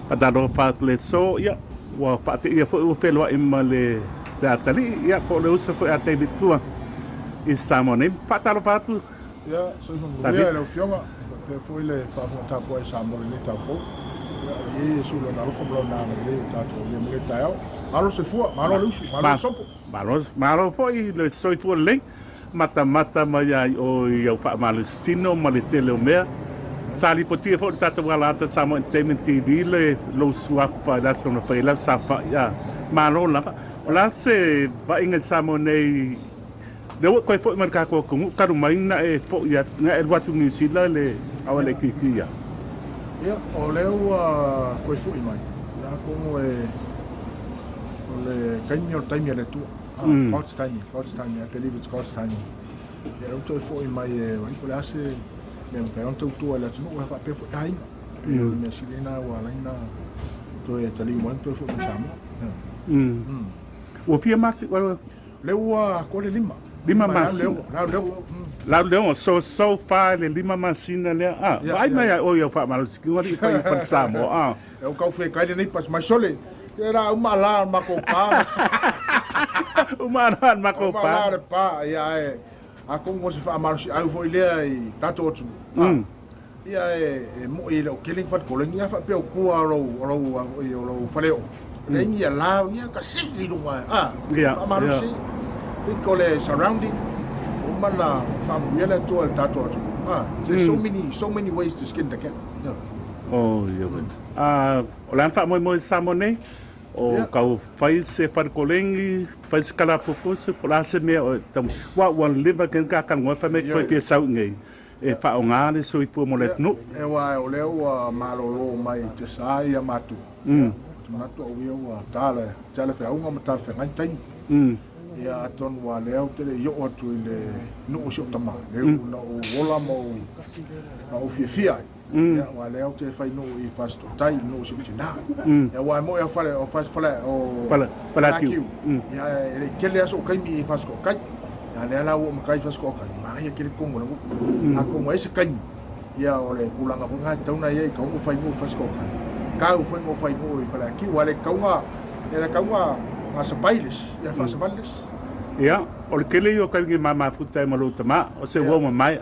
Padaro pat le so ya wa pati ia fo pelo ima le tatali ya ko le usa fo a David Tua I Samoa nem patalo patu ya so so ya le fioma pe fo le fa fo ta ko Samoa le ta fo ya su lo na fo lo na le ta to le mo ta yo alo se fo malo lu malo sopo malo fo I le so fo le mata ma ya o ya fa malestino ma le tele mea Sali potia fo tata wala ata Samoa Entertainment TV le lo suafa das from the pela safa ya malo la la se va inga Samoa nei de wo ko fo man ka ko ka mai na e fo ya na e watu ni sila le awale kiki ya o le ko fo mai ya como le caño Taimi le tu coach Taimi I believe it's coach Taimi ya lo to fo mai wa ko la se me fai on tu la no wa pe fo ai me silina wa la ina to e tali mo to fo me Samoa o fia mas le wa ko le lima mas la leo so far le lima masina le vai mai o yo fa mal skingori fa pa Samoa eu ka fe kai nei pas mai sole era uma lá macopa uma lá macopa pa ya a como se fa mal eu vou ler aí tato tu ia mo ile o killing fat calling ia fa pe o ku ro fa leo le ia lá ia ka si do mai mal si Piccole surrounding, umana famuyela to al tato atu. There's so many ways to skin the cat. Yeah. Oh, yeah. Olan fa mo Samoa nei. O kau fai se par kolengi, fai se kala popose, pola se me o tam. Wa wan liver kan ka kan fa me ko pe sau ngai. E fa o ngale so ipo mo let no. E wa o le o malolo mai te sai ya matu. Matu o wi o tale fa unga matal fa ngai tai. Ya ton wa leo te yo o tu le no o tama le na o ola mo na o fia ya wa leo te fai no I fasto tai no o tina ya wa mo ya fale o fale o fala tiu ya le kele aso kai mi fasko kai ya le ala o kai fasko kai ma ya kele kongo na a como ese kai ya o le kulanga funga tauna ye ka o fai mo fasko kai ka o fai mo I fala ki wa le kaunga era kaunga mas bailes ya faz bailes ya o le kele yo ka ngi mama futa malo tama o se wo mai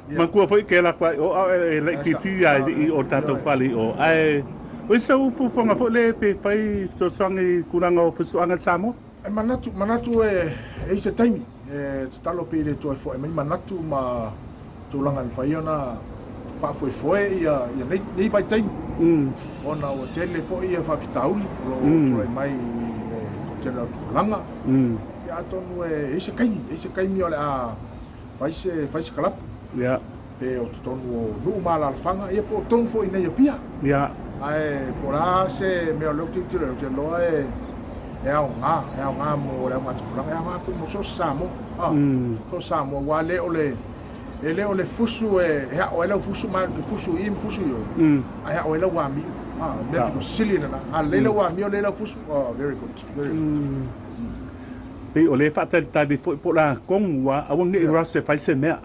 man ku foi ke la kwa o le kiti ya I o tato fali o ai o se u fu fonga fo le pe fai so sangi kuranga o fu anga Samoa manatu e se Taimi talo pe le to fo manatu ma to langa fai ona fa foi ya nei pai Taimi ona o tele fo ia fa fitauli o mai langa ya tonu ese kai mi ola fai se kalap ya pe o tonu no mala fanga e po tonu fo ina pia ya ai pora se me lo que lo e nga mo la ma tu langa ma fu mo so samo wale ole ele ole fusu ha ole fusu ma fusu yo ai ole wa mi maybe silly na lela wa mi lela fusu very good pe ole fata tabi po la kongwa awang ni raste fai se me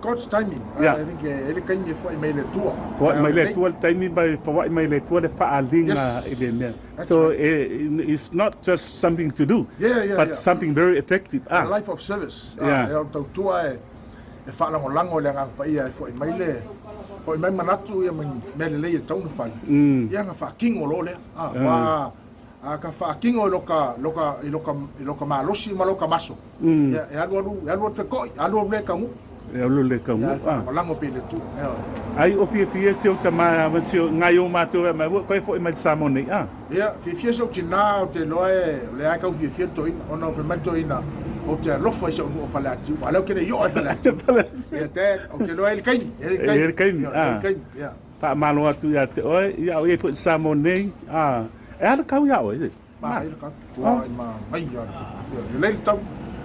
God's timing I think ele kan ye foi mai le tua mai le tua timing by for what mai le tua le fa alinga ele me so it's not just something to do but something very effective a life of service tua e fa lango le ngang pa ia foi mai le foi mai manatu ia me le tau no fai ia nga fa kingo lo le wa ka fa kingo loka malosi maloka maso ya alu te koi alu le kamu le kamu lango pe le tu ai o fie se o tama ma se ngai o mato ma ko foi mai Samoa nei ya fie so tina te loe le ai ka fie to ona pe mato ina o te lofa se o fala atu ala ke yo e fala ya te o ke loe el kai ya pa malo atu ya te oi ya o e fu Samoa nei e ala kau ya o e ma ele ka ma ai ya le tau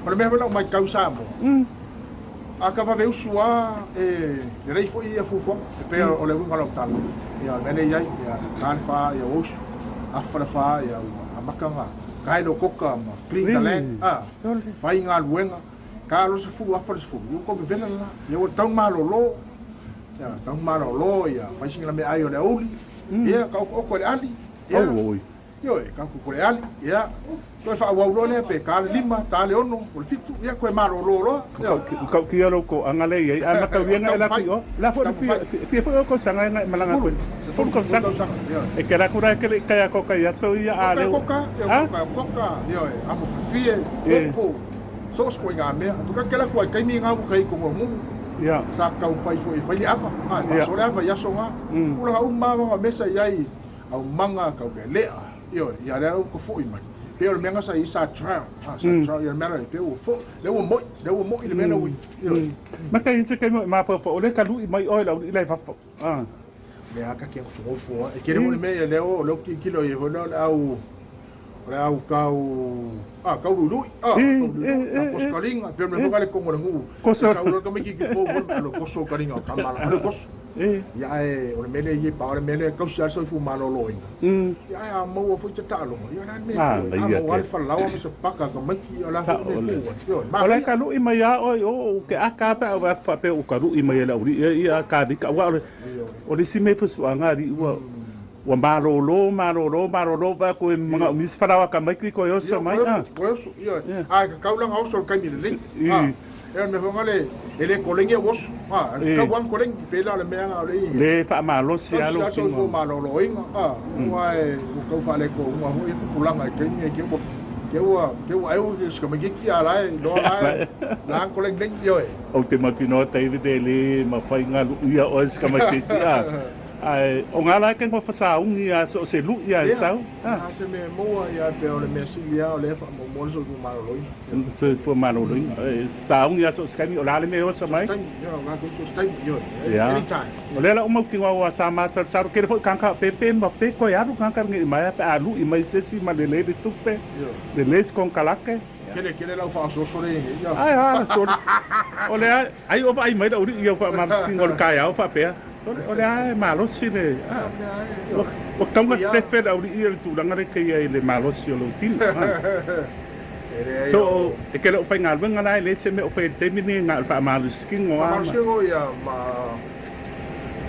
ma me vela mai kau Samoa aka va usua le rei foi ia fu pe o le ngalo talo ya mele ya alfa ya os afra fa ya amakanga kai lo koka ma clean talent fai nga luenga ka lo se fu afra se fu yo ko vela la yo tau malo lo ya tau malo lo ya fai singa me ai o le oli ia ka o le ali oi io ka ko le ali ia ko fa wa lo le pe ka lima ta le ono o le fitu ia ko ma lo ka ki alo ko angale ai ana ka vienga la ki o la fo fi fo ko sanga nga malanga ko fo ko sanga e que la cura que ka ko ka ya so ia ale koka io amo fie ko so ko nga me to ka la ko kai mi nga ko kai ko mo ya sa ka fai fo li ava so le ava ya so nga ula umma nga mesa yai au manga ka le io ia le ko fo i mai pero menga sa isa trial ia mera pe o fo le o mo ile mena wi ma ka inse ka ma fo o le ka lu i mai o la ile fa fo le aka ke fo e ke le me le o lo ki kilo e ho au ora au ka lu ko skalinga pero me vale con o ngu ko sa o lo me ki fo lo ko so kalinga ka mala lo ko ia e o mele i pa o mele ka sa so fu malo loina ia a mo fo te talo ia na me a mo al fa lawa me se paka ka maki ala ko me ko o le ka lu i mai o ke aka pa o fa pe o ka lu i mai la ia ka di ka wa o le si me fu anga di wa marolo va ko mga mis farawa ka mai ko yo so mai ia a ka ulang au so ka mi le e me ngale ele kolenge wos ka wan koleng pela le mea le fa malo si alo so fo malo inga wa e ko fa le ko wa ho e kulanga ke ni ke wa ai o ska me ki ala do ala la koleng ding yo o te matino David ele ma fa nga ia o ska me ki ai o ngala ke ko fa sa ungi a so se lu ia sa se me mo ia pe o le me si ia o le fa mo so ko malo se fo malo sa ungi a so ska ni o la le me o sa mai yo nga ko so stai yo anytime o le la o mo ki wa sa ma sa ke fo kan ka pe ma pe ko ya ru kan ka ngi mai pa alu i mai se si ma le de tupe de les con calake Kele la fa so le ai so o le ai o vai mai da uri ia fa ma ngol ka ya o fa pe o le ai malosi le o tanga te da uri ia tu langa le kai le malosi o lo tin so e ke lo fa ngal venga lai le se me o fa te mini ngal fa malosi ngo ia ma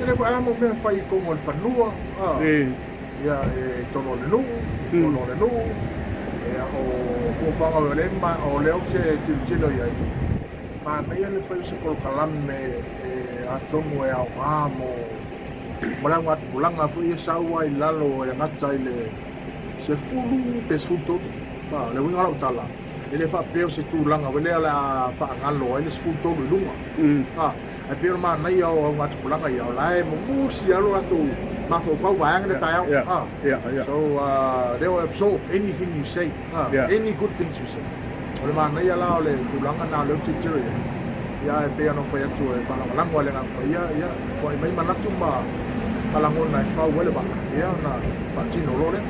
ele fa mo me fa i ko mo fa lua ia e tono le lu o fanga o le ma o le o ke tilo ia ma me ele fa se ko kalame a tongo e au amo malanga bulanga fu ia sawa i lalo e ngata ile se fulu pesfuto pa le winga la tala ele fa peo se tu langa wele ala fa ngalo ele sfuto lunga a peo ma na ia o ngata bulanga ia la e mo musi alo atu ma fo fa wa ang de tayo so they were so anything you say any good things you say ole ma na ia la ole tu langa na le teacher ia e pe no foi atu e fa la ngwa le nga ia ko mai manatu ma kalangona e fa wele ba ia na patino lore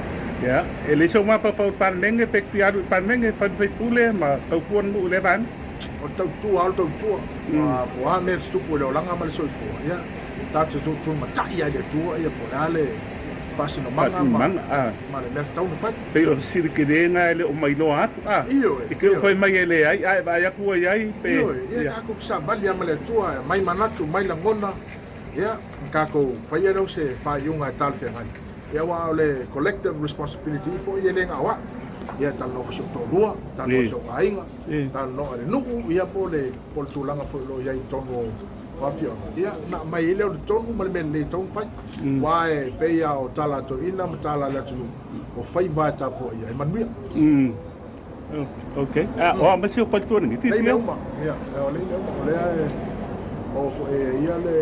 ya ele so ma pa pan menge pe ti adu pan menge pan fe pule ma tau puan mu le ban o tau tu ma wa me stu pu le langa ma so fo ia ta tu ma ta ia de tu ia po dale pasino manga ma le mer tau no fa pe o sir que denga ele o mai no atu e que foi mai ele ai vai a ku ai pe ia ka ku sa vali ama le tu mai manatu mai la ngona ia ka ko fa ia no se fa yunga tal fe ngai ia wa le collective responsibility for ia lenga wa ia tal no so to lua tal no so ainga tal no ale nu ia po le por tu langa fo lo ia tongo wa fio ia na mai le tongo mal men le tongo fa wa e pe ia o tala to ina mtala la tu o fai va ta po ia e manuia okay o ma se o pa tu ngi ti ia le o fo ia le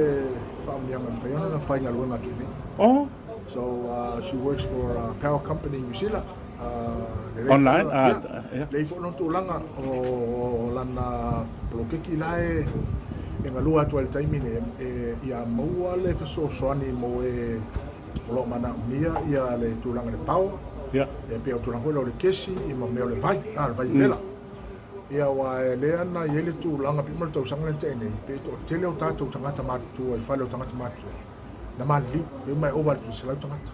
family am pe ia na fai ngalo na tu so she works for a power company in New Zealand online le fo no tu langa o lana prokeki lae e ngalua tu al taimi e ia maua le so soani mo e lo mana mia ia le tu langa le pau e pe tu langa le kesi e mo me le vai vai bela ia wa le ana ele tu langa pi mo tu sanga le tene pe to tele o tatu tanga tamatu tu e fa le tanga tamatu na mali e mai over tu se la tamatu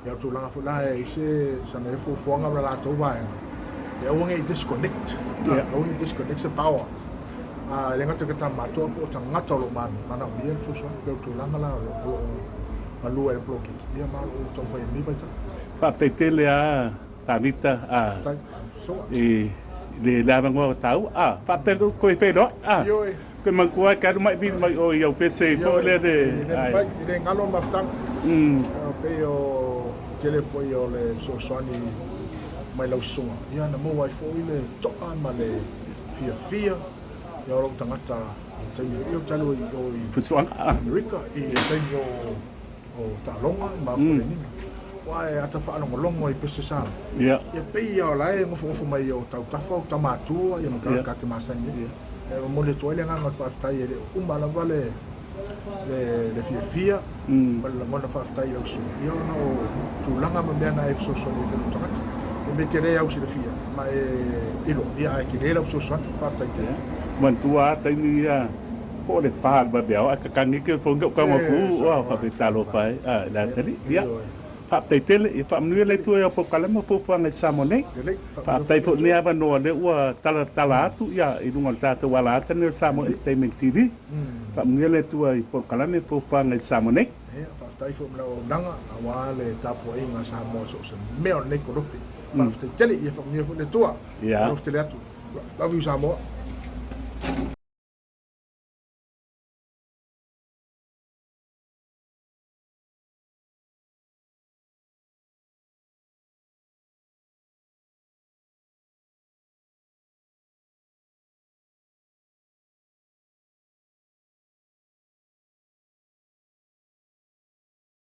ia tu langa fu la e se sa ne fu fonga la to vai e o ngai disconnect only disconnect the power le ngata ka tamato o tanga tolo man mana bien fu so pe tu langa la malua e bloki. Ia malo o tau pai ni pai ta. Whapetele a tanita a Tai. So. le lava ngua tau whapelu koe whero Yo e. koe mangkua karu mai vini mai o iau pese fo le de Pai le ngalo maftang. Pe o tele foi o le soani mai lau sunga. Ia na mo ai foi le toa ma le fia. Ia o tangata eu talo o fusuang America e tenho o talonga ma ko ni. Wai ata fa longo longo i pese sa. Yeah. Ia pe ia la e ngofo mai o tau tafa o tamatu ia mo ka ke masani. E mo le toile nga ma fa tai ele la vale le fia. Ma la mo fa tai o su. Ia no tu langa ma bena e so so le toka. E me tere au si le fia. Ma e ilo ia e ke le so so fa tai te. Man tua Taimi ko le pa ba bia a ka kangi ke fo ka ma ku wa fa pe talo pai la tali ia fa te tele e fa mnu le tu e po kala mo po fa ngai samone fa te fo ne ava no le wa tala atu ia i dunga tata wala ata ne Samoa Entertainment TV fa mnu le tu e po kala me po fa ngai samone fa tai fo mla nanga wa le tapo e nga Samoa so se me o ne ko ro fa te tele e fa mnu le tu ia ro te le atu love you Samoa